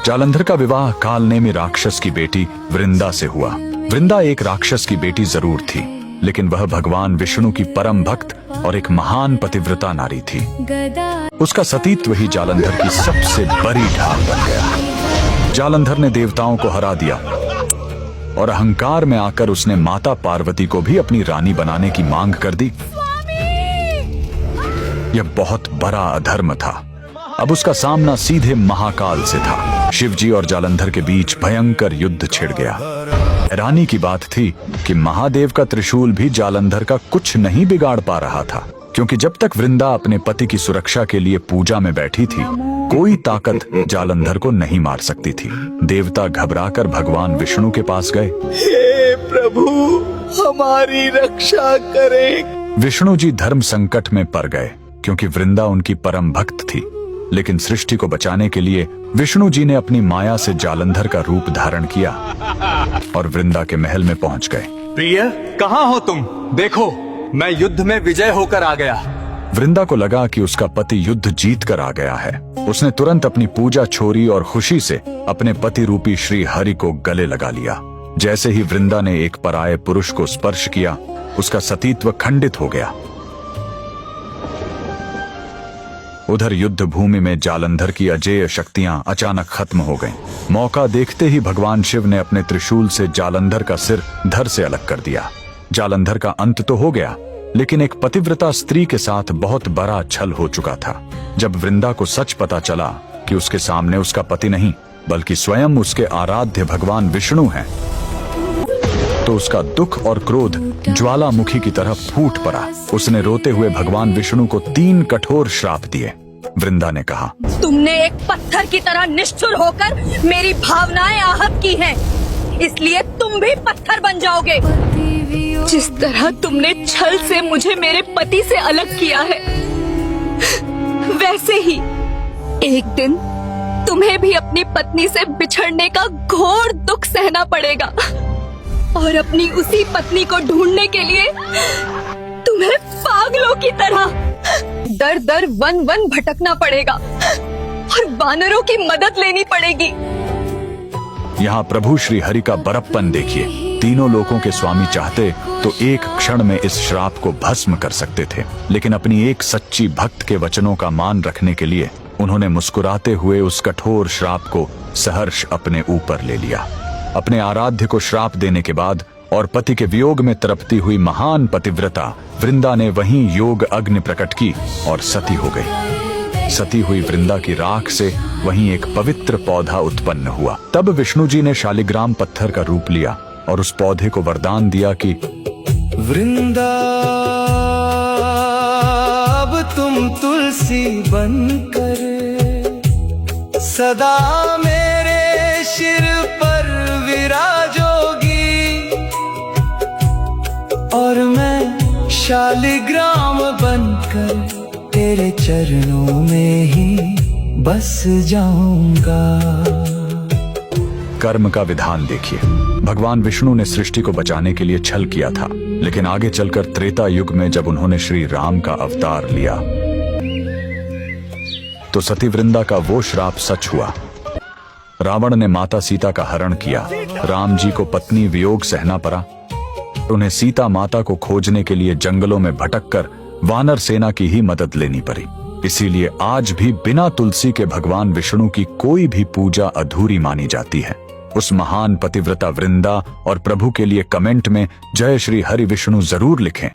जालंधर का विवाह कालनेमी राक्षस की बेटी वृंदा से हुआ। वृंदा एक राक्षस की बेटी जरूर थी, लेकिन वह भगवान विष्णु की परम भक्त और एक महान पतिव्रता नारी थी। उसका सतीत्व ही जालंधर की सबसे बड़ी ढाल बन गया। जालंधर ने देवताओं को हरा दिया और अहंकार में आकर उसने माता पार्वती को भी अपनी रानी बनाने की मांग कर दी। यह बहुत बड़ा अधर्म था। अब उसका सामना सीधे महाकाल से था। शिवजी और जालंधर के बीच भयंकर युद्ध छिड़ गया। हैरानी की बात थी कि महादेव का त्रिशूल भी जालंधर का कुछ नहीं बिगाड़ पा रहा था, क्योंकि जब तक वृंदा अपने पति की सुरक्षा के लिए पूजा में बैठी थी, कोई ताकत जालंधर को नहीं मार सकती थी। देवता घबराकर भगवान विष्णु के पास गए। हे प्रभु, हमारी रक्षा करें। विष्णु जी धर्म संकट में पड़ गए, क्योंकि वृंदा उनकी परम भक्त थी। लेकिन सृष्टि को बचाने के लिए विष्णु जी ने अपनी माया से जालंधर का रूप धारण किया और वृंदा के महल में पहुंच गए। प्रिय, कहाँ हो तुम? देखो, मैं युद्ध में विजय होकर आ गया। वृंदा को लगा कि उसका पति युद्ध जीत कर आ गया है। उसने तुरंत अपनी पूजा छोड़ी और खुशी से अपने पति रूपी श्री हरि को गले लगा लिया। जैसे ही वृंदा ने एक पराये पुरुष को स्पर्श किया, उसका सतीत्व खंडित हो गया। उधर युद्ध भूमि में जालंधर की अजेय शक्तियां अचानक खत्म हो गईं। मौका देखते ही भगवान शिव ने अपने त्रिशूल से जालंधर का सिर धड़ से अलग कर दिया। जालंधर का अंत तो हो गया, लेकिन एक पतिव्रता स्त्री के साथ बहुत बड़ा छल हो चुका था। जब वृंदा को सच पता चला कि उसके सामने उसका पति नहीं, बल्कि स्वयं उसके आराध्य भगवान विष्णु हैं, तो उसका दुख और क्रोध ज्वालामुखी की तरह फूट पड़ा। उसने रोते हुए भगवान विष्णु को 3 कठोर श्राप दिए। वृंदा ने कहा, तुमने एक पत्थर की तरह निष्ठुर होकर मेरी भावनाएं आहत की हैं, इसलिए तुम भी पत्थर बन जाओगे। जिस तरह तुमने छल से मुझे मेरे पति से अलग किया है, वैसे ही एक दिन तुम्हें भी अपनी पत्नी से बिछड़ने का घोर दुख सहना पड़ेगा और अपनी उसी पत्नी को ढूंढने के लिए तुम्हें पागलों की तरह दर दर वन वन भटकना पड़ेगा और वानरों की मदद लेनी पड़ेगी। यहाँ प्रभु श्री हरि का बड़प्पन देखिए। तीनों लोकों के स्वामी चाहते तो एक क्षण में इस श्राप को भस्म कर सकते थे, लेकिन अपनी एक सच्ची भक्त के वचनों का मान रखने के लिए उन्होंने मुस्कुराते हुए उस कठोर श्राप को सहर्ष अपने ऊपर ले लिया। अपने आराध्य को श्राप देने के बाद और पति के वियोग में तड़पती हुई महान पतिव्रता वृंदा ने वहीं योग अग्नि प्रकट की और सती हो गई। सती हुई वृंदा की राख से वहीं एक पवित्र पौधा उत्पन्न हुआ। तब विष्णु जी ने शालिग्राम पत्थर का रूप लिया और उस पौधे को वरदान दिया कि वृंदा, अब तुम तुलसी बनकर सदा मेरे सिर पर विराजोगी और मैं शालिग्राम बनकर तेरे चरणों में ही बस जाऊंगा। कर्म का विधान देखिए। भगवान विष्णु ने सृष्टि को बचाने के लिए छल किया था, लेकिन आगे चलकर त्रेता युग में जब उन्होंने श्री राम का अवतार लिया, तो सती वृंदा का वो श्राप सच हुआ। रावण ने माता सीता का हरण किया। राम जी को पत्नी वियोग सहना पड़ा। उन्हें सीता माता को खोजने के लिए जंगलों में भटककर वानर सेना की ही मदद लेनी पड़ी। इसीलिए आज भी बिना तुलसी के भगवान विष्णु की कोई भी पूजा अधूरी मानी जाती है। उस महान पतिव्रता वृंदा और प्रभु के लिए कमेंट में जय श्री हरि विष्णु जरूर लिखें।